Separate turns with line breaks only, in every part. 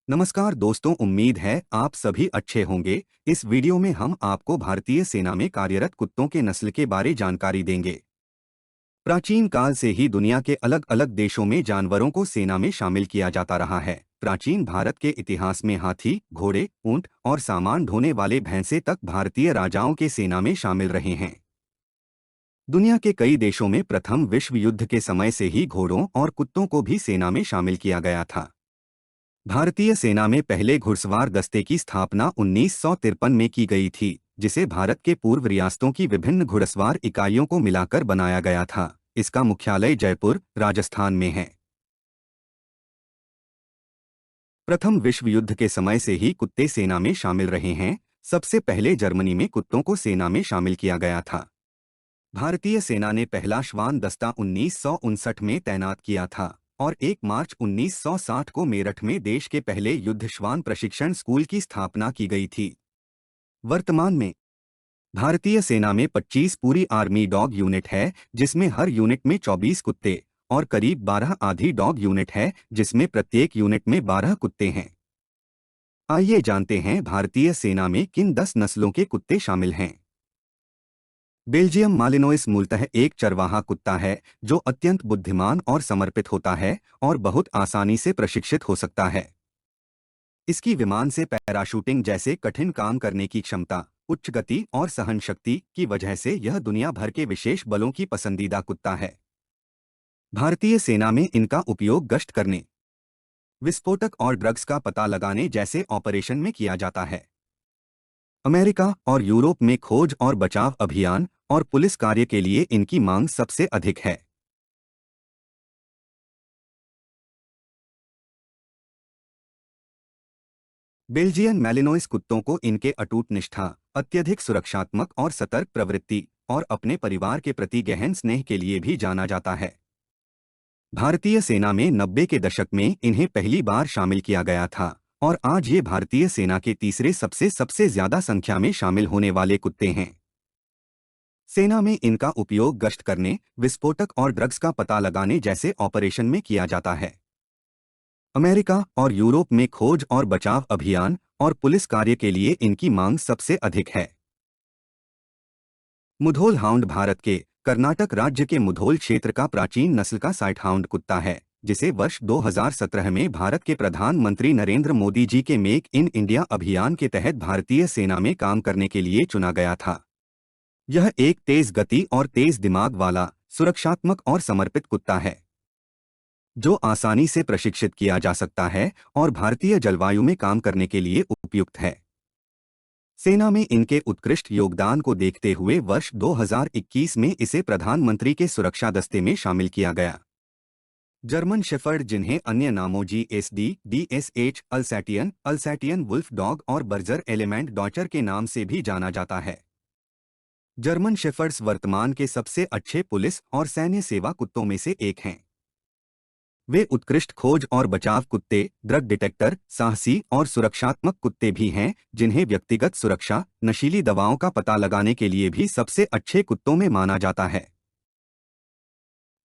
नमस्कार दोस्तों, उम्मीद है आप सभी अच्छे होंगे। इस वीडियो में हम आपको भारतीय सेना में कार्यरत कुत्तों के नस्ल के बारे जानकारी देंगे। प्राचीन काल से ही दुनिया के अलग अलग देशों में जानवरों को सेना में शामिल किया जाता रहा है। प्राचीन भारत के इतिहास में हाथी, घोड़े, ऊंट और सामान ढोने वाले भैंसे तक भारतीय राजाओं के सेना में शामिल रहे हैं। दुनिया के कई देशों में प्रथम विश्व युद्ध के समय से ही घोड़ों और कुत्तों को भी सेना में शामिल किया गया था। भारतीय सेना में पहले घुड़सवार दस्ते की स्थापना 1953 में की गई थी, जिसे भारत के पूर्व रियासतों की विभिन्न घुड़सवार इकाइयों को मिलाकर बनाया गया था। इसका मुख्यालय जयपुर, राजस्थान में है। प्रथम विश्व युद्ध के समय से ही कुत्ते सेना में शामिल रहे हैं। सबसे पहले जर्मनी में कुत्तों को सेना में शामिल किया गया था। भारतीय सेना ने पहला श्वान दस्ता 1959 में तैनात किया था और 1 मार्च 1960 को मेरठ में देश के पहले युद्ध श्वान प्रशिक्षण स्कूल की स्थापना की गई थी। वर्तमान में भारतीय सेना में 25 पूरी आर्मी डॉग यूनिट है, जिसमें हर यूनिट में 24 कुत्ते और करीब 12 आधी डॉग यूनिट है, जिसमें प्रत्येक यूनिट में 12 कुत्ते हैं। आइए जानते हैं भारतीय सेना में किन 10 नस्लों के कुत्ते शामिल हैं। बेल्जियम मालिनोइस मूलतः एक चरवाहा कुत्ता है, जो अत्यंत बुद्धिमान और समर्पित होता है और बहुत आसानी से प्रशिक्षित हो सकता है। इसकी विमान से पैराशूटिंग जैसे कठिन काम करने की क्षमता, उच्च गति और सहन शक्ति की वजह से यह दुनिया भर के विशेष बलों की पसंदीदा कुत्ता है। भारतीय सेना में इनका उपयोग गश्त करने, विस्फोटक और ड्रग्स का पता लगाने जैसे ऑपरेशन में किया जाता है। अमेरिका और यूरोप में खोज और बचाव अभियान और पुलिस कार्य के लिए इनकी मांग सबसे अधिक है। बेल्जियन मैलिनोइस कुत्तों को इनके अटूट निष्ठा, अत्यधिक सुरक्षात्मक और सतर्क प्रवृत्ति और अपने परिवार के प्रति गहन स्नेह के लिए भी जाना जाता है। भारतीय सेना में 90 के दशक में इन्हें पहली बार शामिल किया गया था और आज ये भारतीय सेना के तीसरे सबसे ज्यादा संख्या में शामिल होने वाले कुत्ते हैं। सेना में इनका उपयोग गश्त करने, विस्फोटक और ड्रग्स का पता लगाने जैसे ऑपरेशन में किया जाता है। अमेरिका और यूरोप में खोज और बचाव अभियान और पुलिस कार्य के लिए इनकी मांग सबसे अधिक है। मुधोल हाउंड भारत के कर्नाटक राज्य के मुधोल क्षेत्र का प्राचीन नस्ल का साइट हाउंड कुत्ता है, जिसे वर्ष 2017 में भारत के प्रधानमंत्री नरेंद्र मोदी जी के मेक इन इंडिया अभियान के तहत भारतीय सेना में काम करने के लिए चुना गया था। यह एक तेज गति और तेज दिमाग वाला, सुरक्षात्मक और समर्पित कुत्ता है, जो आसानी से प्रशिक्षित किया जा सकता है और भारतीय जलवायु में काम करने के लिए उपयुक्त है। सेना में इनके उत्कृष्ट योगदान को देखते हुए वर्ष 2021 में इसे प्रधानमंत्री के सुरक्षा दस्ते में शामिल किया गया। जर्मन शेफर्ड, जिन्हें अन्य नामों GSD, DSH, अल्सैटियन वुल्फ डॉग और बर्जर एलिमेंट डॉचर के नाम से भी जाना जाता है। जर्मन शेफर्ड्स वर्तमान के सबसे अच्छे पुलिस और सैन्य सेवा कुत्तों में से एक हैं। वे उत्कृष्ट खोज और बचाव कुत्ते, ड्रग डिटेक्टर, साहसी और सुरक्षात्मक कुत्ते भी हैं, जिन्हें व्यक्तिगत सुरक्षा, नशीली दवाओं का पता लगाने के लिए भी सबसे अच्छे कुत्तों में माना जाता है।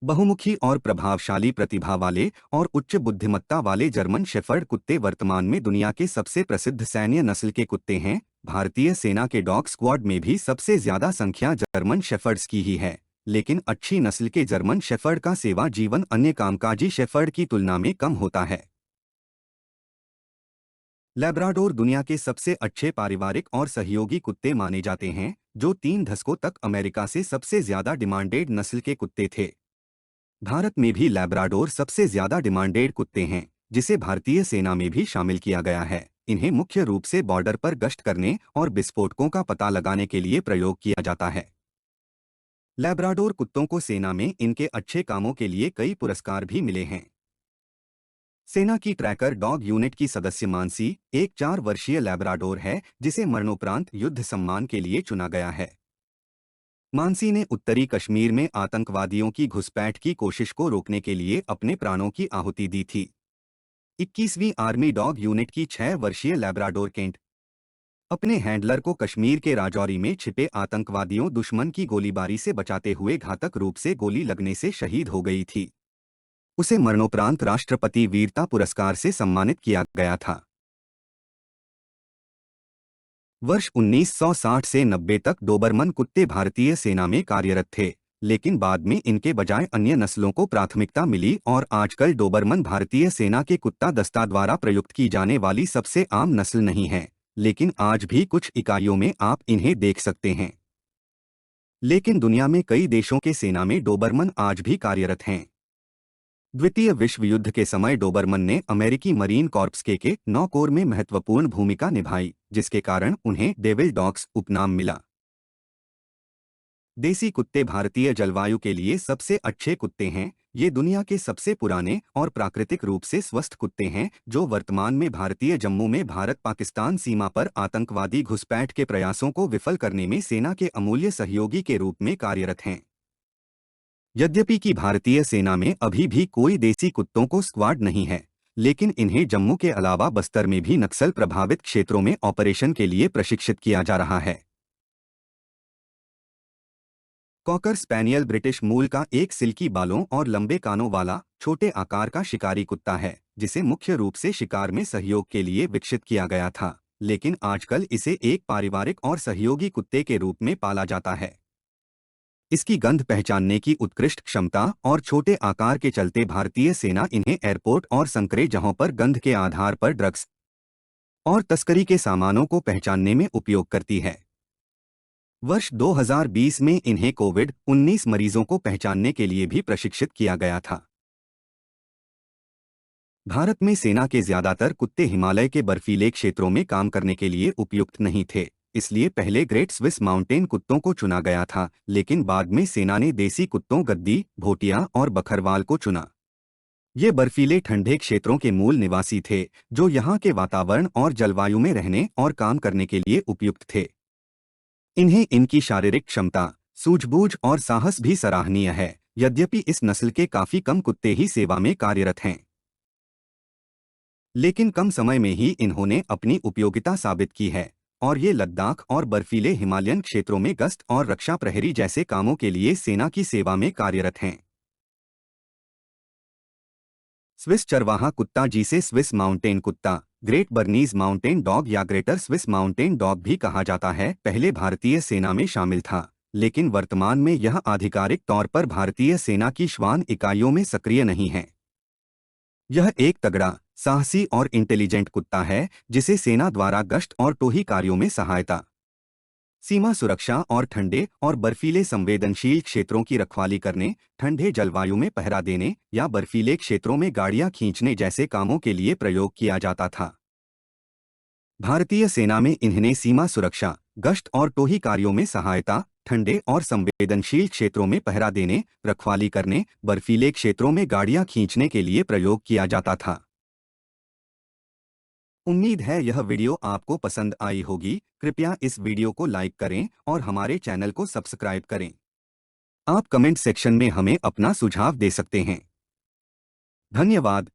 बहुमुखी और प्रभावशाली प्रतिभा वाले और उच्च बुद्धिमत्ता वाले जर्मन शेफर्ड कुत्ते वर्तमान में दुनिया के सबसे प्रसिद्ध सैन्य नस्ल के कुत्ते हैं। भारतीय सेना के डॉग स्क्वाड में भी सबसे ज्यादा संख्या जर्मन शेफर्ड्स की ही है, लेकिन अच्छी नस्ल के जर्मन शेफर्ड का सेवा जीवन अन्य कामकाजी शेफर्ड की तुलना में कम होता है। लैब्राडोर दुनिया के सबसे अच्छे पारिवारिक और सहयोगी कुत्ते माने जाते हैं, जो 3 दशकों तक अमेरिका से सबसे ज्यादा डिमांडेड नस्ल के कुत्ते थे। भारत में भी लैब्राडोर सबसे ज्यादा डिमांडेड कुत्ते हैं, जिसे भारतीय सेना में भी शामिल किया गया है। इन्हें मुख्य रूप से बॉर्डर पर गश्त करने और विस्फोटकों का पता लगाने के लिए प्रयोग किया जाता है। लैब्राडोर कुत्तों को सेना में इनके अच्छे कामों के लिए कई पुरस्कार भी मिले हैं। सेना की ट्रैकर डॉग यूनिट की सदस्य मानसी एक 4 वर्षीय लैब्राडोर है, जिसे मरणोपरांत युद्ध सम्मान के लिए चुना गया है। मानसी ने उत्तरी कश्मीर में आतंकवादियों की घुसपैठ की कोशिश को रोकने के लिए अपने प्राणों की आहुति दी थी। 21वीं आर्मी डॉग यूनिट की 6 वर्षीय लैब्राडोर केंट अपने हैंडलर को कश्मीर के राजौरी में छिपे आतंकवादियों दुश्मन की गोलीबारी से बचाते हुए घातक रूप से गोली लगने से शहीद हो गई थी। उसे मरणोपरांत राष्ट्रपति वीरता पुरस्कार से सम्मानित किया गया था। वर्ष 1960 से 90 तक डोबरमन कुत्ते भारतीय सेना में कार्यरत थे, लेकिन बाद में इनके बजाय अन्य नस्लों को प्राथमिकता मिली और आजकल डोबरमन भारतीय सेना के कुत्ता दस्ता द्वारा प्रयुक्त की जाने वाली सबसे आम नस्ल नहीं है, लेकिन आज भी कुछ इकाइयों में आप इन्हें देख सकते हैं। लेकिन दुनिया में कई देशों के सेना में डोबरमन आज भी कार्यरत हैं। द्वितीय विश्व युद्ध के समय डोबरमन ने अमेरिकी मरीन कॉर्प्स के 9 कोर में महत्वपूर्ण भूमिका निभाई, जिसके कारण उन्हें डेविल डॉग्स उपनाम मिला। देसी कुत्ते भारतीय जलवायु के लिए सबसे अच्छे कुत्ते हैं। ये दुनिया के सबसे पुराने और प्राकृतिक रूप से स्वस्थ कुत्ते हैं, जो वर्तमान में भारतीय जम्मू में भारत-पाकिस्तान सीमा पर आतंकवादी घुसपैठ के प्रयासों को विफल करने में सेना के अमूल्य सहयोगी के रूप में कार्यरत हैं। यद्यपि कि भारतीय सेना में अभी भी कोई देसी कुत्तों को स्क्वाड नहीं है, लेकिन इन्हें जम्मू के अलावा बस्तर में भी नक्सल प्रभावित क्षेत्रों में ऑपरेशन के लिए प्रशिक्षित किया जा रहा है। कॉकर स्पैनियल ब्रिटिश मूल का एक सिल्की बालों और लंबे कानों वाला छोटे आकार का शिकारी कुत्ता है, जिसे मुख्य रूप से शिकार में सहयोग के लिए विकसित किया गया था, लेकिन आजकल इसे एक पारिवारिक और सहयोगी कुत्ते के रूप में पाला जाता है। इसकी गंध पहचानने की उत्कृष्ट क्षमता और छोटे आकार के चलते भारतीय सेना इन्हें एयरपोर्ट और संकरे जगहों पर गंध के आधार पर ड्रग्स और तस्करी के सामानों को पहचानने में उपयोग करती है। वर्ष 2020 में इन्हें कोविड-19 मरीजों को पहचानने के लिए भी प्रशिक्षित किया गया था। भारत में सेना के ज्यादातर कुत्ते हिमालय के बर्फीले क्षेत्रों में काम करने के लिए उपयुक्त नहीं थे, इसलिए पहले ग्रेट स्विस माउंटेन कुत्तों को चुना गया था, लेकिन बाद में सेना ने देसी कुत्तों गद्दी, भोटिया और बखरवाल को चुना। ये बर्फीले ठंडे क्षेत्रों के मूल निवासी थे, जो यहाँ के वातावरण और जलवायु में रहने और काम करने के लिए उपयुक्त थे। इन्हें इनकी शारीरिक क्षमता, सूझबूझ और साहस भी सराहनीय है, यद्यपि इस नस्ल के काफी कम कुत्ते ही सेवा में कार्यरत हैं। लेकिन कम समय में ही इन्होंने अपनी उपयोगिता साबित की है और ये लद्दाख और बर्फीले हिमालयन क्षेत्रों में गश्त और रक्षा प्रहरी जैसे कामों के लिए सेना की सेवा में कार्यरत हैं। स्विस चरवाहा कुत्ता, जिसे स्विस माउंटेन कुत्ता, ग्रेट बर्नीज माउंटेन डॉग या ग्रेटर स्विस माउंटेन डॉग भी कहा जाता है, पहले भारतीय सेना में शामिल था, लेकिन वर्तमान में यह आधिकारिक तौर पर भारतीय सेना की श्वान इकाइयों में सक्रिय नहीं है। यह एक तगड़ा, साहसी और इंटेलिजेंट कुत्ता है, जिसे सेना द्वारा गश्त और टोही कार्यों में सहायता, सीमा सुरक्षा और ठंडे और बर्फीले संवेदनशील क्षेत्रों की रखवाली करने, ठंडे जलवायु में पहरा देने या बर्फीले क्षेत्रों में गाड़ियां खींचने जैसे कामों के लिए प्रयोग किया जाता था। भारतीय सेना में इन्हें सीमा सुरक्षा, गश्त और टोही कार्यों में सहायता, ठंडे और संवेदनशील क्षेत्रों में पहरा देने, रखवाली करने, बर्फीले क्षेत्रों में गाड़ियां खींचने के लिए प्रयोग किया जाता था। उम्मीद है यह वीडियो आपको पसंद आई होगी। कृपया इस वीडियो को लाइक करें और हमारे चैनल को सब्सक्राइब करें। आप कमेंट सेक्शन में हमें अपना सुझाव दे सकते हैं। धन्यवाद।